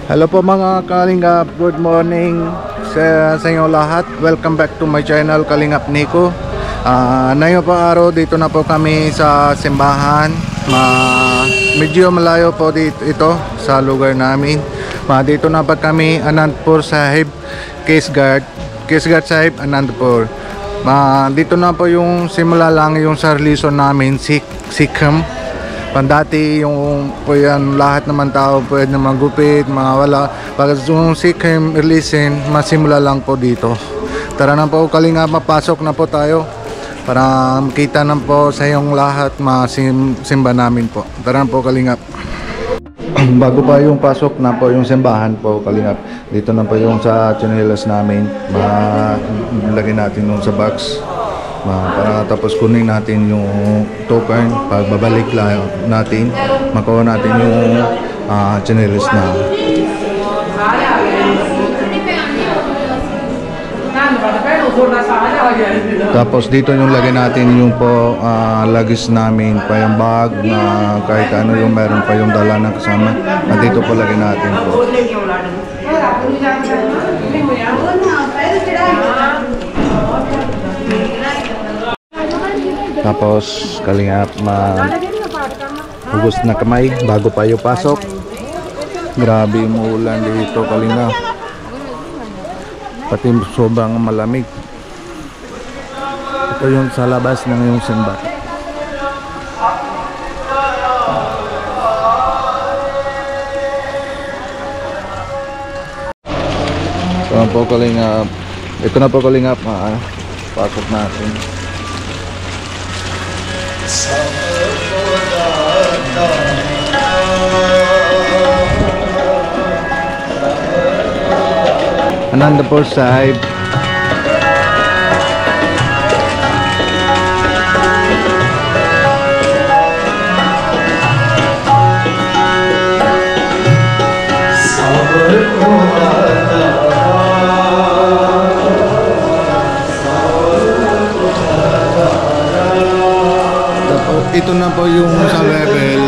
Hello po mga Kalingap, good morning sa inyo lahat. Welcome back to my channel Kalingap Nico. Ngayon po araw dito na po kami sa simbahan. Medyo malayo po dito ito sa lugar namin. Dito na po kami Anandpur Sahib Kesgard Sahib Anandpur. Dito na po yung simula lang yung sa religion namin, Sikham. Pandati yung po yan, lahat naman tao pwede na magupit, mga wala. Pag yung Sikham religion, masimula lang po dito. Tara na po Kalingap, mapasok na po tayo para makita na po sa iyong lahat, masimba namin po. Tara na po Kalingap. Bago pa yung pasok na po yung simbahan po Kalingap, dito na po yung sa chinelas namin, lagay natin yung sa box. Para tapos kunin natin yung token. Pag babalik lang natin, makuha natin yung chinelas na. Tapos dito yung lagay natin yung po lagis namin pa yung bag, kahit ano yung meron pa yung dala na kasama, at dito po lagay natin po. Tapos Kalingap, hugas na kamay bago pa yung pasok. Grabe yung ulan dito Kalingap, pati sobrang malamig. Ito yung sa labas ng yung simba. Ito na po Kalingap, pasok natin. Anandpur Sahib. Ito na po yung sa level.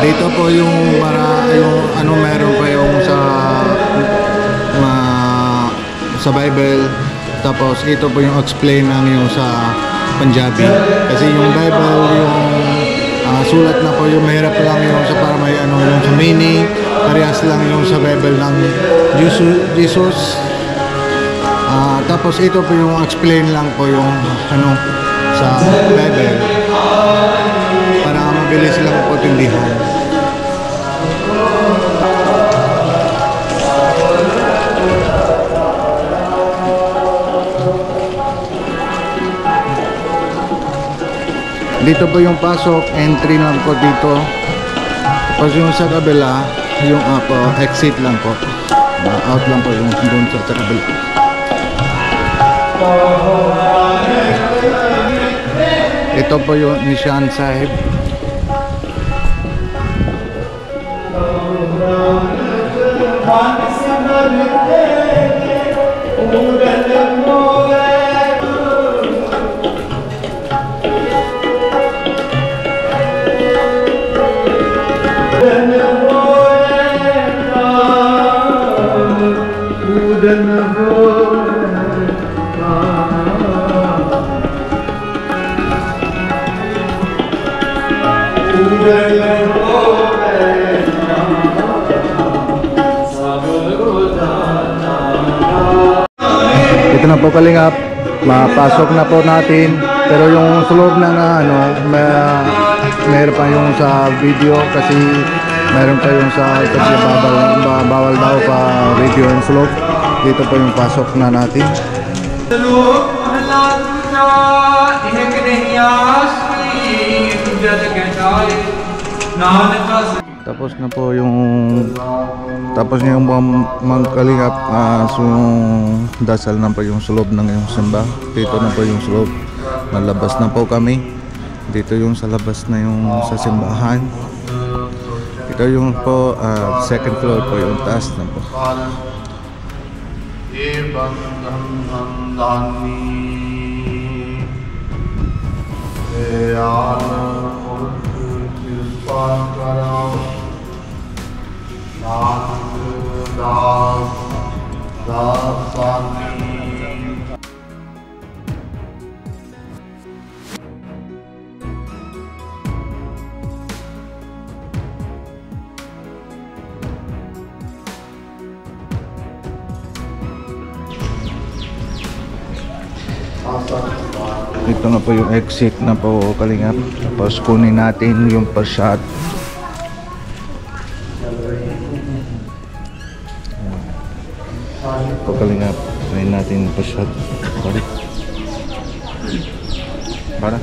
Dito po yung ano meron pa yung sa Bible. Tapos ito po yung explain ng yung sa Punjabi. Kasi yung Bible yung sulat na po yung mahirap lang yung sa para may ano yung sa meaning. Parehas lang yung sa Bible ng Jesus. Tapos ito po yung explain lang po yung ano sa Bible, para mabilis lang po tindihan. Dito po yung pasok, entry lang po dito. Tapos yung sa kabila, yung exit lang po. Out lang po yung doon sa kabila. Ito po yung Nishan Sahib. Ito na po Kalingap, mapasok na po natin. Pero yung sa loob ng meron pa yung sa video, kasi meron pa yung sa kasi bawal daw pa video yung sa loob. Dito po yung pasok na natin. Tapos na po yung mga Kalingap, yung dasal na po yung sulog ng yung simba. Dito na po yung sulog, nalabas na po kami. Dito yung sa labas na yung sa simbahan. Ito yung po second floor po, yung taas na po. Nanak Ito na po yung exit na po, kalingap. Tapos kunin natin yung pa-shot. Ito kalingap. Kunin natin yung pa-shot. Sorry. Para?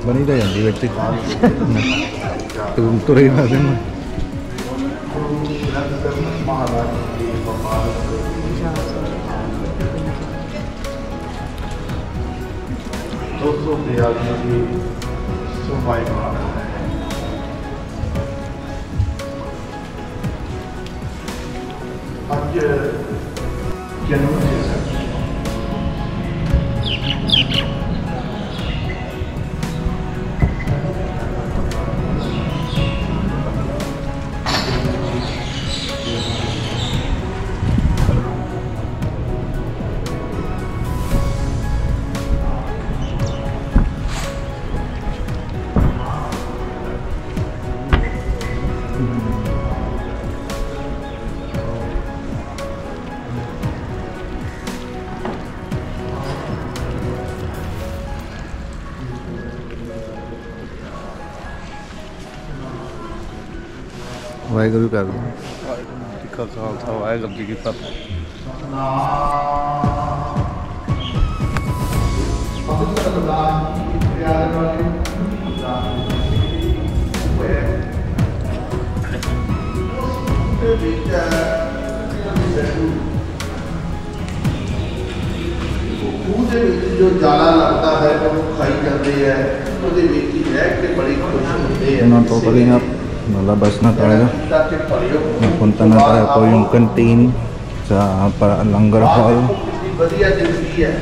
Manila yan, electric. Tuloy natin. Waheguru का वाहेगुरु जी की फतेह। जो जाला लगता है तो खाई जाती है बड़ी खुश होती है। Nalabas na tayo. Napunta na tayo po yung canteen sa Langgar Hall. बढ़िया जिंदगी है।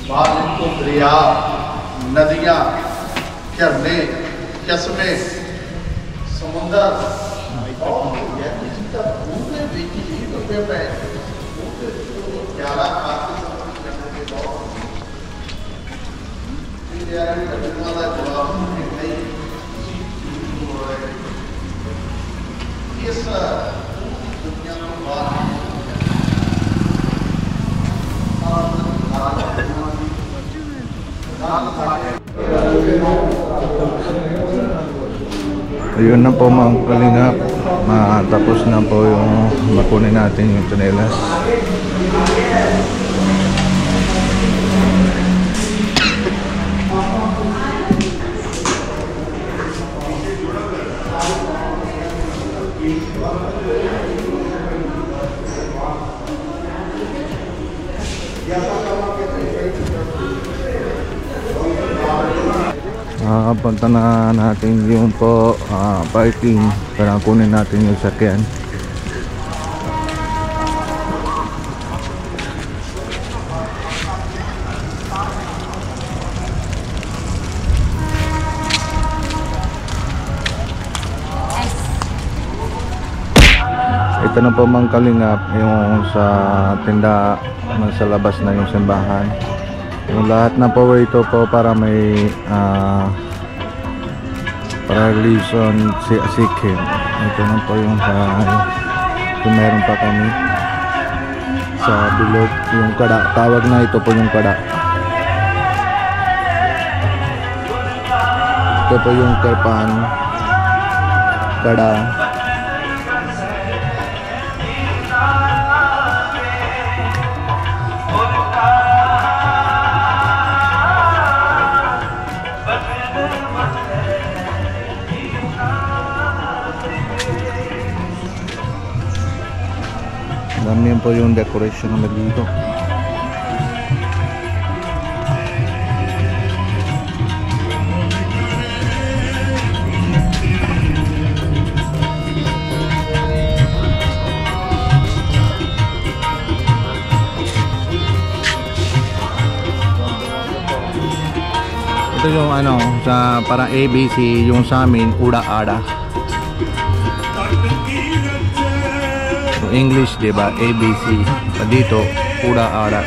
बाद इनको दरिया, नदियाँ, झरने, चश्मे, समुंदर इस दुनिया में Ayun na po mga kalingap, matapos na po yung makunin natin yung tsinelas. Punta na natin yung po parking para kunin natin yung sakyan. Ito na po mga kalingap yung sa tinda sa labas na yung simbahan. Yung lahat na po ito po para may relation si Asikim. Ito na po yung kung meron pa kami sa bilog yung kada, tawag na ito po yung kada. Ito po yung karpan, kada. Dami po yung decoration naman dito. Ito yung ano sa parang ABC, yung sa amin Uda Ada. English, diba? ABC. Dito, pura ara.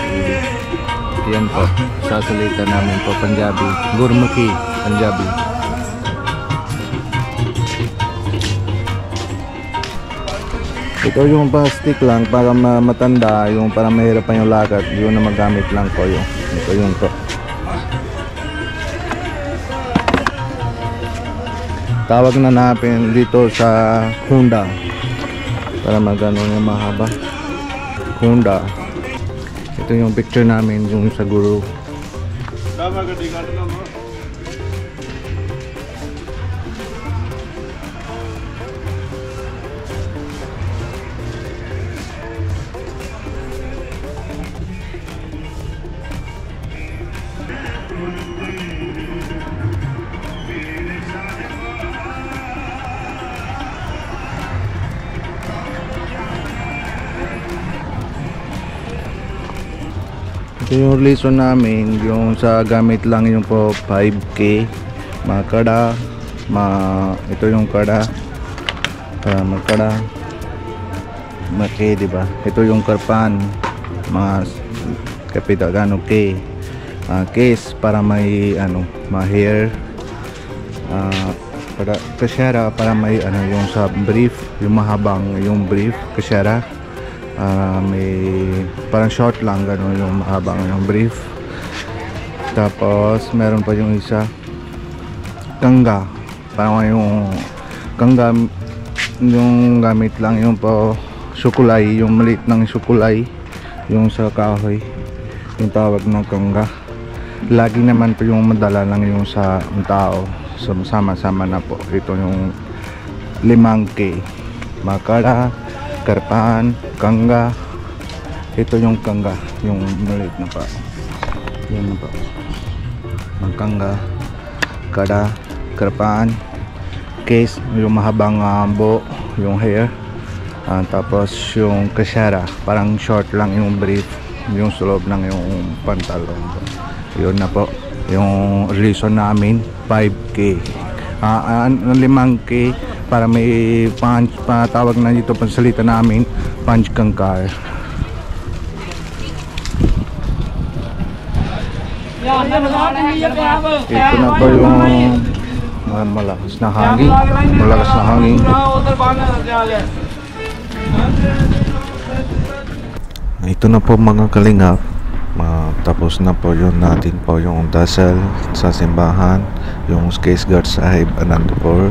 Yan po. Sasalita namin po, Punjabi. Gurmukhi, Punjabi. Ito yung plastic lang para matanda, yung para mahirap pa yung lakad, yun na magamit lang po yung. Ito yung to. Tawag na natin dito sa Honda para magano yung mahaba. Honda. Ito yung picture namin yung sa guru. Ito yung reason namin, yung sa gamit lang yung po 5K mga kada, ito yung kada magkada maki, diba? Ito yung karpan mga kapita gano K case para may ano ma-hair, para kasyara para may ano yung sa brief, yung mahabang yung brief kasyara. May parang short lang gano'n yung mahabang yung brief. Tapos meron pa yung isa kangga, parang yung kangga yung gamit lang yung po sukulay, yung maliit ng sukulay yung sa kahoy, yung tawag ng kangga. Lagi naman po yung madala lang yung sa tao, so sama-sama na po. Ito yung 5K makara, karpaan, kangga. Ito yung kangga, yung maliit na pa. Yan na pa. Ang kangga, kada, karpaan, case, yung mahabang buo, yung hair. Tapos yung kasyara, parang short lang yung brief, yung sulob lang yung pantalon. Yun na po. Yung reason namin, 5K. 5K para may punch, patawag na dito pansalita namin, punch kangkar. Ito na po yung malakas na hangin. Malakas na hangin. Ito na po mga kalingap. Tapos na po yun natin po yung dasal sa simbahan, yung case guard sahib Anandapur.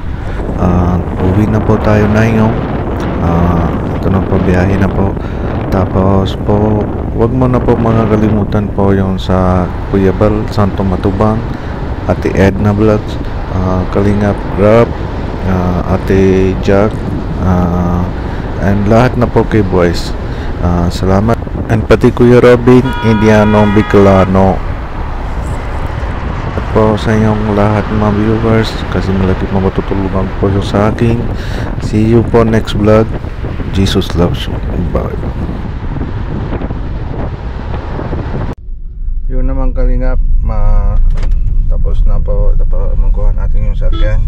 Uwi na po tayo na yung ito na po, biyahe na po. Tapos po, wag mo na po mga kalimutan po yung sa Kuya Bal, Santo Matubang, Ate Edna Vlogs, Kalingap Rap, Ate Jack, and lahat na po kay boys. Salamat. And pati Kuya Robin Indiano Bicolano at po sa inyong lahat mga viewers, kasi malaki matutulungan po sa akin. See you po next vlog. Jesus loves you. Bye. Yun naman kalingap, tapos na po, magkuha natin yung sakyan.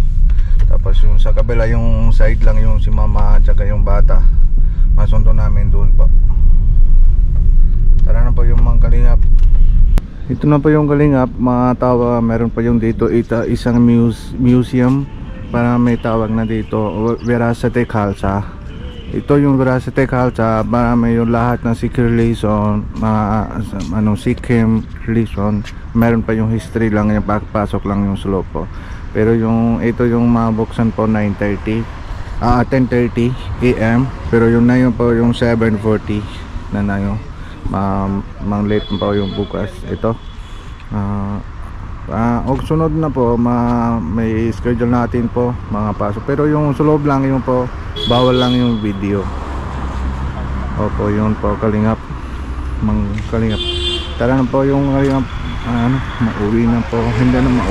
Tapos yung sa kabila, yung side lang yung si mama at saka yung bata, masundo namin doon po. Tara na po yung mga kalingap. Ito na po yung kalingap, mga tawa. Meron pa yung dito isang museum, para may tawag na dito Veracity Khalsa. Ito yung Veracity Khalsa, para may yung lahat ng Sikh religion, Sikkim religion. Meron pa yung history lang, yung pagpasok lang yung slope po. Pero yung ito yung mabuksan po 10:30 AM. Pero yun na yun po yung 7:40 na yun. Mang late pa yung bukas. Ito og sunod na po, may schedule natin po mga pasok. Pero yung sulob lang yung po, bawal lang yung video. Opo, yun po kalingap, mang kalingap. Tara na po yung kalingap, mauwi na po, hindi na